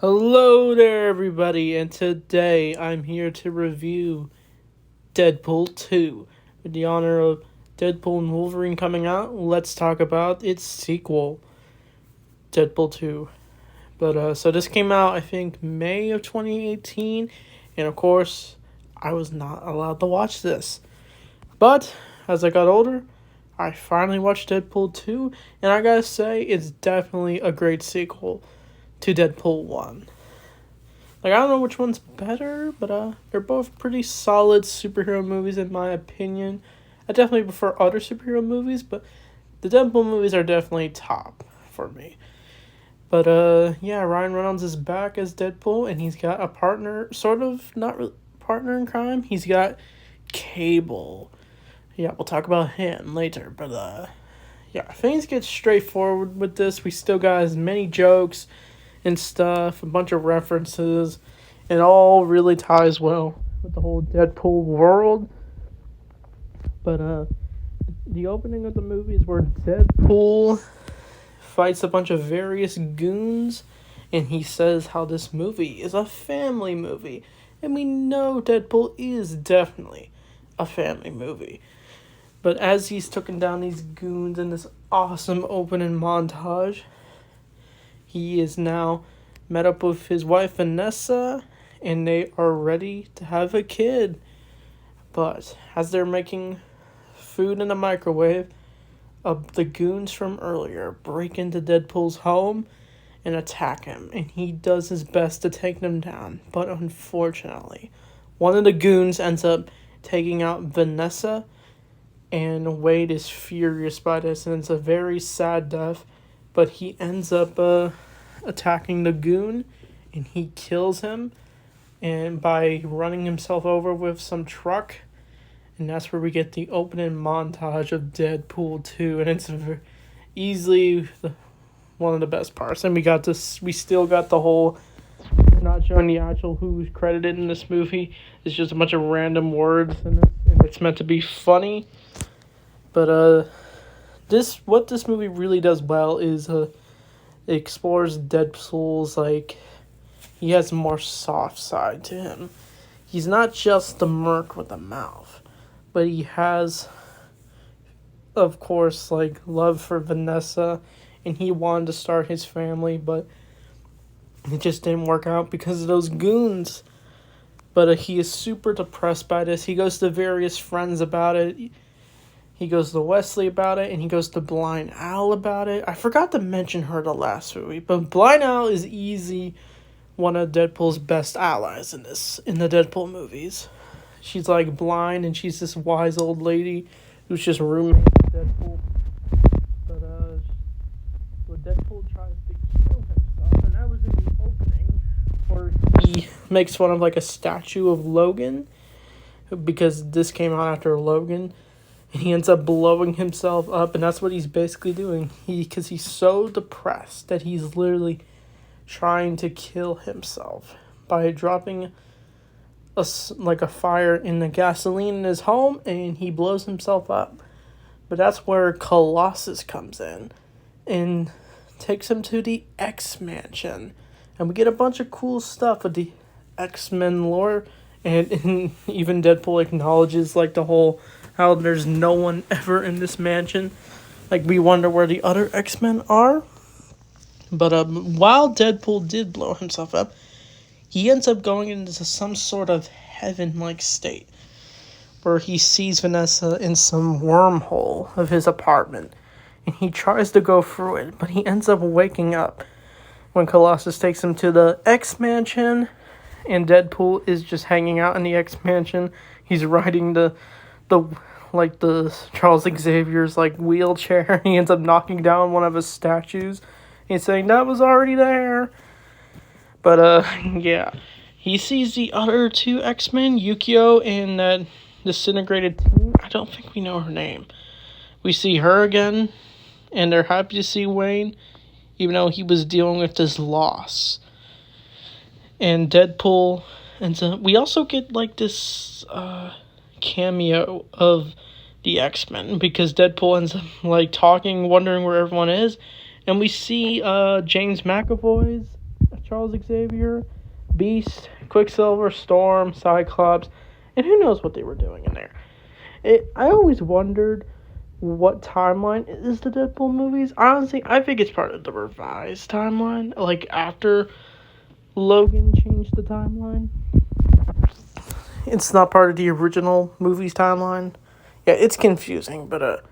Hello there, everybody, and today I'm here to review Deadpool 2. With the honor of Deadpool and Wolverine coming out, let's talk about its sequel, Deadpool 2. So this came out, I think, May of 2018, and of course, I was not allowed to watch this. But as I got older, I finally watched Deadpool 2, and I gotta say, it's definitely a great sequel to Deadpool 1. I don't know which one's better, but they're both pretty solid superhero movies in my opinion. I definitely prefer other superhero movies, but the Deadpool movies are definitely top for me. Yeah, Ryan Reynolds is back as Deadpool, and he's got a partner, sort of, not really partner in crime. He's got Cable. Yeah, we'll talk about him later, yeah, things get straightforward with this. We still got as many jokes and stuff, a bunch of references. It all really ties well with the whole Deadpool world. The opening of the movie is where Deadpool fights a bunch of various goons, and he says how this movie is a family movie. And we know Deadpool is definitely a family movie. But as he's taking down these goons in this awesome opening montage, he is now met up with his wife Vanessa, and they are ready to have a kid. But as they're making food in the microwave, the goons from earlier break into Deadpool's home and attack him, and he does his best to take them down. But unfortunately, one of the goons ends up taking out Vanessa, and Wade is furious by this, and it's a very sad death. But he ends up attacking the goon, and he kills him, and by running himself over with some truck, and that's where we get the opening montage of Deadpool 2, and it's easily one of the best parts. And we still got the whole not showing the actual who's credited in this movie. It's just a bunch of random words, and it's meant to be funny. What this movie really does well is it explores Deadpool's, he has a more soft side to him. He's not just the merc with a mouth, but he has, of course, love for Vanessa, and he wanted to start his family, but it just didn't work out because of those goons. He is super depressed by this. He goes to various friends about it. He goes to Wesley about it, and he goes to Blind Al about it. I forgot to mention her the last movie, but Blind Al is easy one of Deadpool's best allies in the Deadpool movies. She's blind, and she's this wise old lady who's just roommate with Deadpool. Deadpool tries to kill himself, and that was in the opening, where he makes fun of a statue of Logan, because this came out after Logan. And he ends up blowing himself up, and that's what he's basically doing. Because he's so depressed that he's literally trying to kill himself by dropping a fire in the gasoline in his home, and he blows himself up. But that's where Colossus comes in and takes him to the X-Mansion. And we get a bunch of cool stuff with the X-Men lore, and even Deadpool acknowledges the whole how there's no one ever in this mansion. We wonder where the other X-Men are. While Deadpool did blow himself up, he ends up going into some sort of heaven-like state, where he sees Vanessa in some wormhole of his apartment, and he tries to go through it, but he ends up waking up when Colossus takes him to the X-Mansion, and Deadpool is just hanging out in the X-Mansion. He's riding the Charles Xavier's wheelchair. He ends up knocking down one of his statues. He's saying that was already there. Yeah. He sees the other two X-Men, Yukio and that disintegrated team. I don't think we know her name. We see her again, and they're happy to see Wayne, even though he was dealing with this loss. And Deadpool ends up... We also get this cameo of the X-Men, because Deadpool ends up talking, wondering where everyone is, and we see James McAvoy's Charles Xavier, Beast, Quicksilver, Storm, Cyclops, and who knows what they were doing in there. I always wondered what timeline is the Deadpool movies. Honestly, I think it's part of the revised timeline, like after Logan changed the timeline. It's not part of the original movies timeline. Yeah, it's confusing, but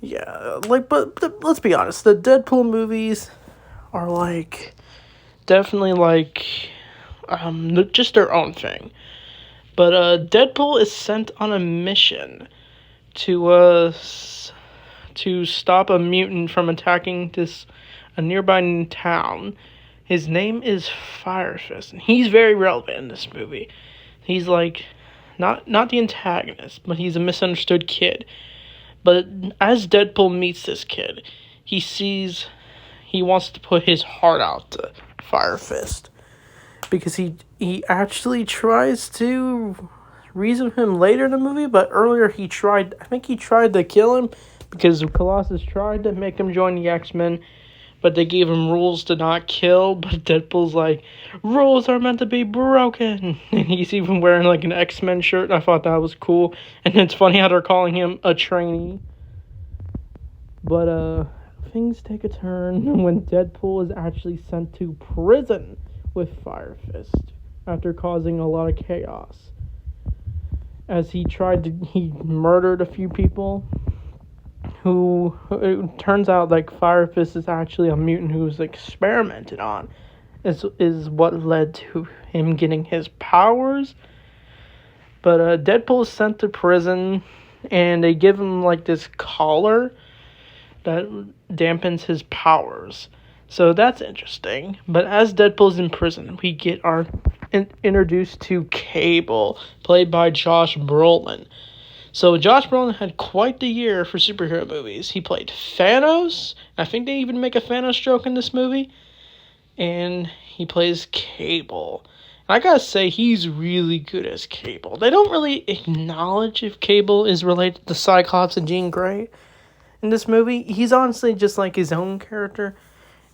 yeah, like, but let's be honest, the Deadpool movies are like definitely like just their own thing. But Deadpool is sent on a mission to stop a mutant from attacking a nearby town. His name is Fire Fist, and he's very relevant in this movie. He's like not the antagonist, but he's a misunderstood kid. But as Deadpool meets this kid, he wants to put his heart out to Fire Fist, because he actually tries to reason with him later in the movie, but earlier I think he tried to kill him because Colossus tried to make him join the X-Men, but they gave him rules to not kill, but Deadpool's like, rules are meant to be broken, and he's even wearing like an X-Men shirt, and I thought that was cool, and it's funny how they're calling him a trainee. But things take a turn when Deadpool is actually sent to prison with Fire Fist after causing a lot of chaos, as he murdered a few people who it turns out like Fire Fist is actually a mutant who was experimented on, is what led to him getting his powers. But Deadpool is sent to prison, and they give him like this collar that dampens his powers. So that's interesting. But as Deadpool's in prison, we get introduced to Cable, played by Josh Brolin. So Josh Brolin had quite the year for superhero movies. He played Thanos. I think they even make a Thanos joke in this movie. And he plays Cable. And I gotta say, he's really good as Cable. They don't really acknowledge if Cable is related to Cyclops and Jean Grey in this movie. He's honestly just like his own character.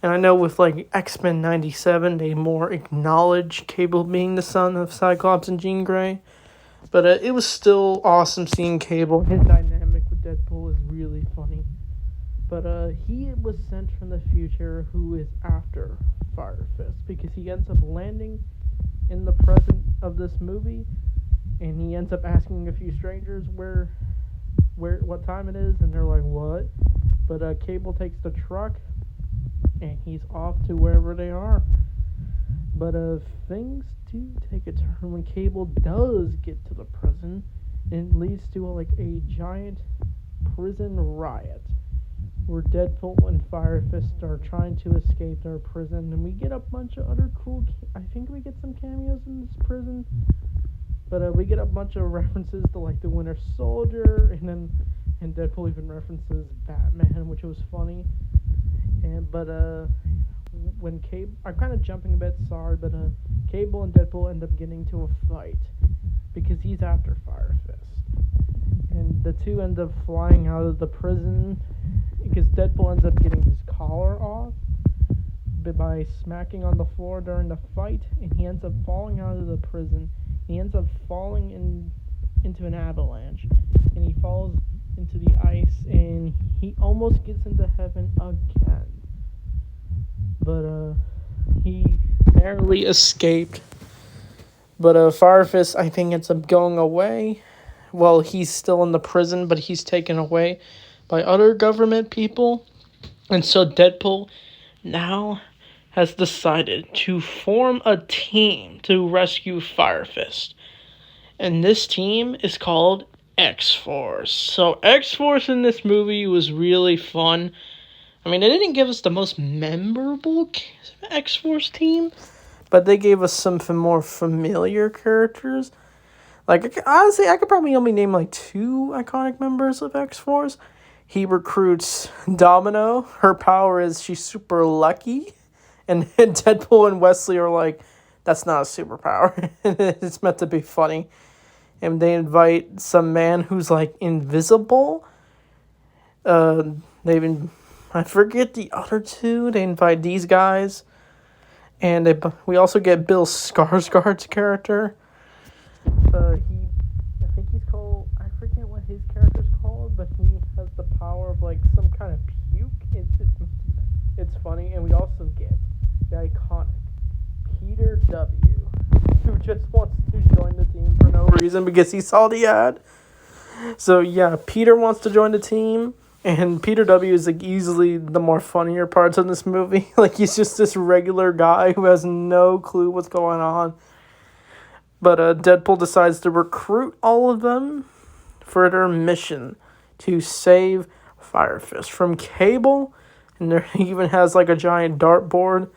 And I know with like X-Men 97, they more acknowledge Cable being the son of Cyclops and Jean Grey. But it was still awesome seeing Cable. His dynamic with Deadpool is really funny. But he was sent from the future, who is after Fire Fist, because he ends up landing in the present of this movie, and he ends up asking a few strangers what time it is, and they're like, what? But Cable takes the truck, and he's off to wherever they are. But things do take a turn when Cable does get to the prison, and it leads to a giant prison riot, where Deadpool and Fire Fist are trying to escape their prison, and we get a bunch of other cool. I think we get some cameos in this prison, but we get a bunch of references to like the Winter Soldier, and Deadpool even references Batman, which was funny. But when Cable, I'm kind of jumping a bit, sorry, but Cable and Deadpool end up getting into a fight because he's after Fire Fist, and the two end up flying out of the prison because Deadpool ends up getting his collar off by smacking on the floor during the fight, and he ends up falling out of the prison. He ends up falling into an avalanche, and he falls into the ice, and he almost gets into heaven again. But he narrowly escaped. But Fire Fist, I think, ends up going away. Well, he's still in the prison, but he's taken away by other government people. And so Deadpool now has decided to form a team to rescue Fire Fist. And this team is called X-Force. So X-Force in this movie was really fun. I mean, they didn't give us the most memorable X-Force team, but they gave us some more familiar characters. Like, honestly, I could probably only name like 2 iconic members of X-Force. He recruits Domino. Her power is she's super lucky. And Deadpool and Wesley are like, that's not a superpower. It's meant to be funny. And they invite some man who's like invisible. I forget the other 2. They invite these guys. And we also get Bill Skarsgård's character. I think he's called, I forget what his character's called, but he has the power of like some kind of puke. It's funny, and we also get the iconic Peter W., who just wants to join the team for no reason because he saw the ad. So yeah, Peter wants to join the team, and Peter W. is like easily the more funnier parts of this movie. Like he's just this regular guy who has no clue what's going on. But Deadpool decides to recruit all of them for their mission to save Fire Fist from Cable, and there he even has like a giant dartboard.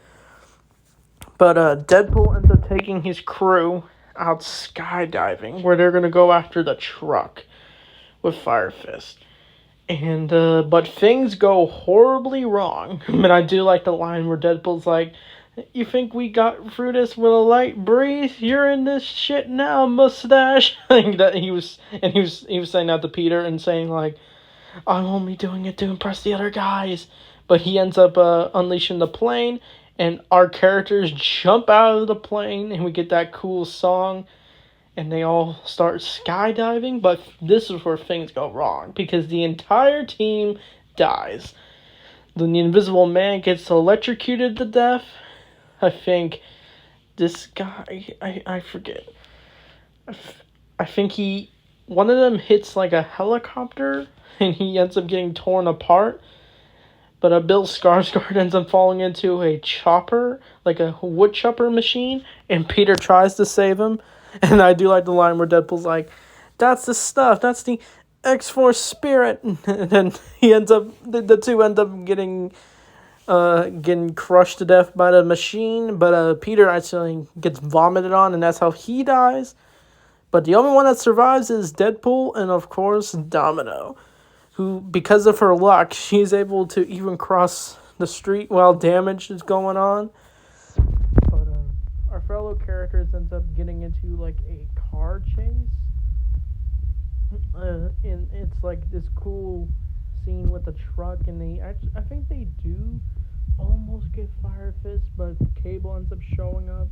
But Deadpool ends up taking his crew out skydiving, where they're gonna go after the truck with Fire Fist. And but things go horribly wrong. I mean, I do like the line where Deadpool's like, "You think we got through this with a light breeze? You're in this shit now, mustache." That he was saying that to Peter and saying like, "I'm only doing it to impress the other guys." But he ends up unleashing the plane, and our characters jump out of the plane, and we get that cool song, and they all start skydiving. But this is where things go wrong, because the entire team dies. The Invisible Man gets electrocuted to death. I think this guy, I forget. I think one of them hits like a helicopter, and he ends up getting torn apart. But Bill Skarsgård ends up falling into a chopper, like a wood chopper machine, and Peter tries to save him. And I do like the line where Deadpool's like, "That's the stuff, that's the X-Force spirit." And then he ends up, the two end up getting crushed to death by the machine. But Peter actually gets vomited on, and that's how he dies. But the only one that survives is Deadpool and, of course, Domino, who, because of her luck, she's able to even cross the street while damage is going on. But our fellow characters ends up getting into like a car chase. And it's like this cool scene with the truck, and I think they do almost get Fire Fist, but Cable ends up showing up.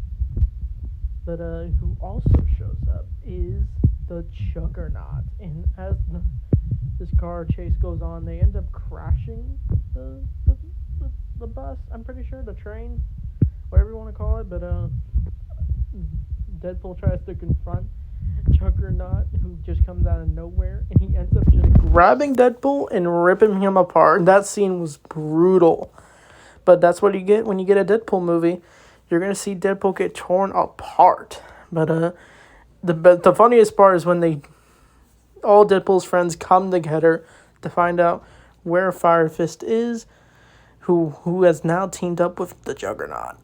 But who also shows up is the Juggernaut, and as this car chase goes on, they end up crashing the bus, I'm pretty sure, the train, whatever you want to call it. But Deadpool tries to confront Juggernaut, who just comes out of nowhere, and he ends up just grabbing Deadpool and ripping him apart. And that scene was brutal. But that's what you get when you get a Deadpool movie. You're going to see Deadpool get torn apart. But the funniest part is when all Deadpool's friends come together to find out where Fire Fist is, who has now teamed up with the Juggernaut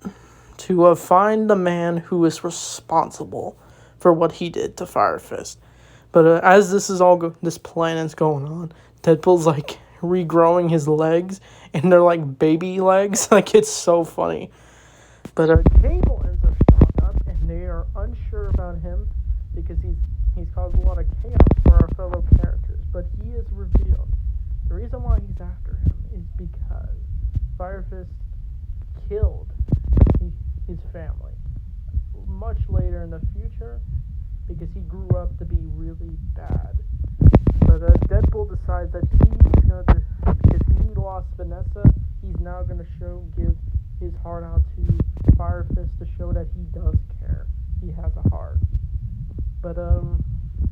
to find the man who is responsible for what he did to Fire Fist. But as this plan is going on, Deadpool's like regrowing his legs, and they're like baby legs. Like, it's so funny. But Cable ends up showing up, and they are unsure about him because he's caused a lot of chaos for our fellow characters. But he is revealed. The reason why he's after him is because Fire Fist killed his family much later in the future because he grew up to be really bad. But Deadpool decides that he's going to, because he lost Vanessa, he's now going to give his heart out to Fire Fist to show that he does care. He has a heart. But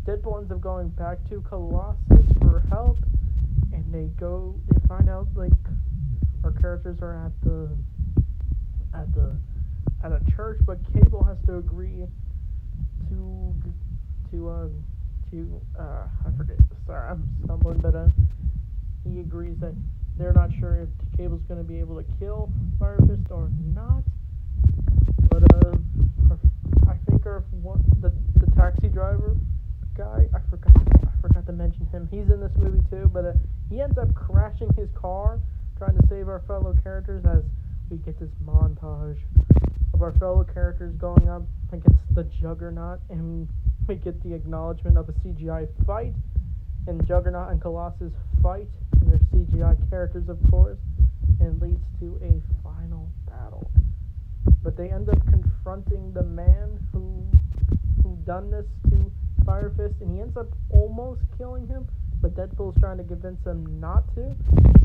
Deadpool ends up going back to Colossus for help, and they find out like our characters are at a church, but Cable has to agree to I forget. Sorry, I'm stumbling, but he agrees that they're not sure if Cable's going to be able to kill Fire Fist or not. But I think the taxi driver guy, I forgot to mention him. He's in this movie too, but he ends up crashing his car trying to save our fellow characters, as we get this montage of our fellow characters going up against the Juggernaut, and we get the acknowledgement of a CGI fight, and Juggernaut and Colossus fight, and they're CGI characters, of course, and leads to a final battle. but they end up confronting the man who done this to Fire Fist, and he ends up almost killing him, but Deadpool's trying to convince him not to.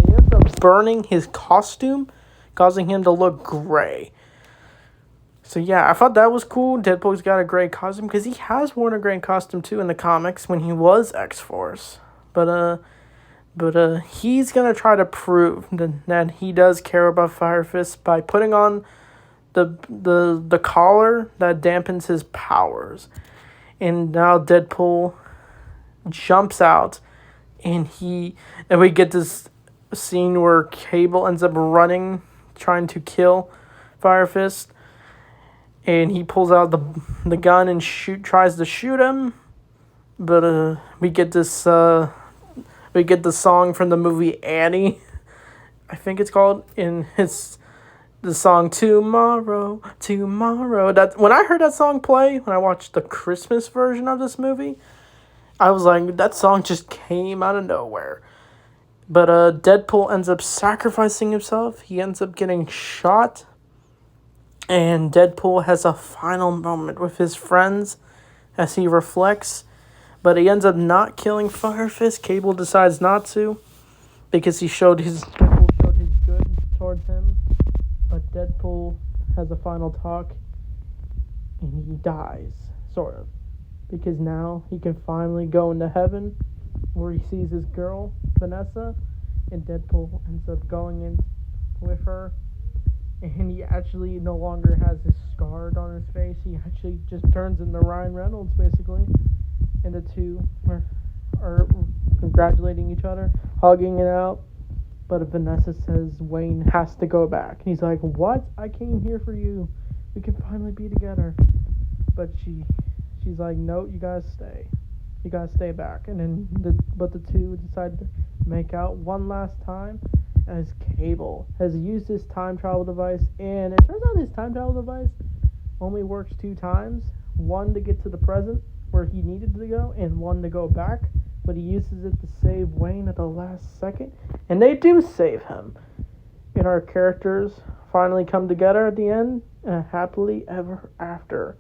He ends up burning his costume, causing him to look gray. So yeah, I thought that was cool. Deadpool's got a gray costume because he has worn a gray costume too in the comics when he was X-Force. But he's gonna try to prove that he does care about Fire Fist by putting on the collar that dampens his powers. And now Deadpool jumps out, and we get this scene where Cable ends up running, trying to kill Fire Fist, and he pulls out the gun and tries to shoot him, but we get the song from the movie Annie, I think it's called, in the song Tomorrow. That when I heard that song play, when I watched the Christmas version of this movie, I was like, that song just came out of nowhere. But Deadpool ends up sacrificing himself. He ends up getting shot. And Deadpool has a final moment with his friends as he reflects. But he ends up not killing Fire Fist. Cable decides not to, because Deadpool showed his good towards him. But Deadpool has a final talk, and he dies, sort of. Because now he can finally go into heaven, where he sees his girl, Vanessa, and Deadpool ends up going in with her. And he actually no longer has his scar on his face. He actually just turns into Ryan Reynolds, basically. And the two are congratulating each other, hugging it out. But Vanessa says Wayne has to go back. And he's like, what? I came here for you. We can finally be together. But she's like, no, you gotta stay. You gotta stay back. And then the two decide to make out one last time, as Cable has used his time travel device, and it turns out his time travel device only works 2 times. One to get to the present where he needed to go, and one to go back, but he uses it to save Wayne at the last second, and they do save him. And our characters finally come together at the end, happily ever after.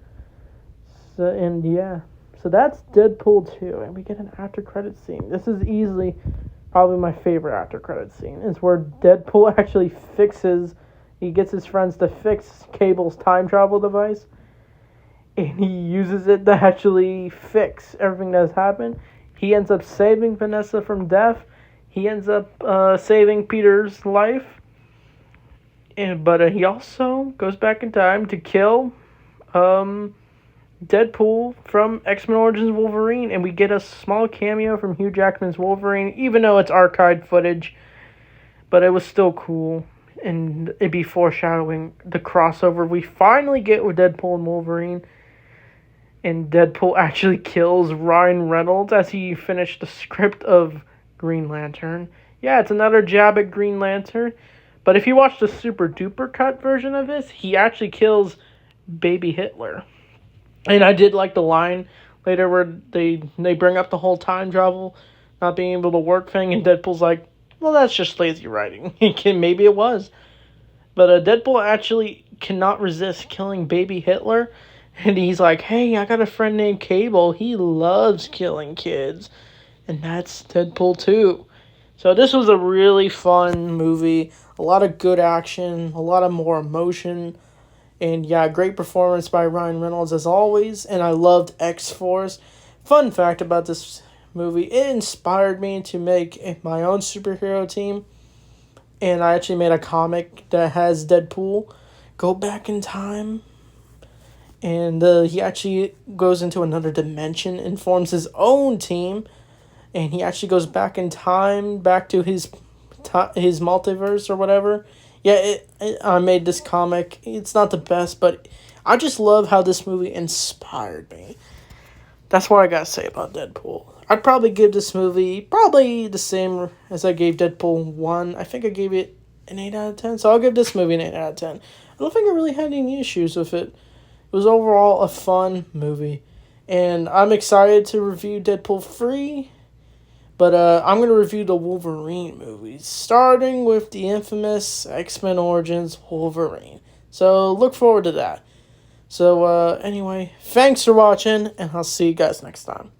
So that's Deadpool 2, and we get an after credit scene. This is easily probably my favorite after credit scene. It's where Deadpool actually he gets his friends to fix Cable's time travel device, and he uses it to actually fix everything that has happened. He ends up saving Vanessa from death. He ends up saving Peter's life, but he also goes back in time to kill Deadpool from X-Men Origins Wolverine, and we get a small cameo from Hugh Jackman's Wolverine, even though it's archived footage, but it was still cool, and it'd be foreshadowing the crossover we finally get with Deadpool and Wolverine, and Deadpool actually kills Ryan Reynolds as he finished the script of Green Lantern. Yeah, it's another jab at Green Lantern, but if you watch the super duper cut version of this, he actually kills Baby Hitler. And I did like the line later where they bring up the whole time travel not being able to work thing, and Deadpool's like, well, that's just lazy writing. Maybe it was. But Deadpool actually cannot resist killing Baby Hitler, and he's like, hey, I got a friend named Cable. He loves killing kids. And that's Deadpool 2. So this was a really fun movie. A lot of good action, a lot of more emotion. And yeah, great performance by Ryan Reynolds as always. And I loved X-Force. Fun fact about this movie, it inspired me to make my own superhero team. And I actually made a comic that has Deadpool go back in time. And he actually goes into another dimension and forms his own team. And he actually goes back in time, back to his multiverse or whatever. Yeah, I made this comic. It's not the best, but I just love how this movie inspired me. That's what I gotta say about Deadpool. I'd probably give this movie probably the same as I gave Deadpool 1. I think I gave it an 8 out of 10, so I'll give this movie an 8 out of 10. I don't think I really had any issues with it. It was overall a fun movie, and I'm excited to review Deadpool 3. But I'm going to review the Wolverine movies, starting with the infamous X-Men Origins Wolverine. So look forward to that. So anyway, thanks for watching, and I'll see you guys next time.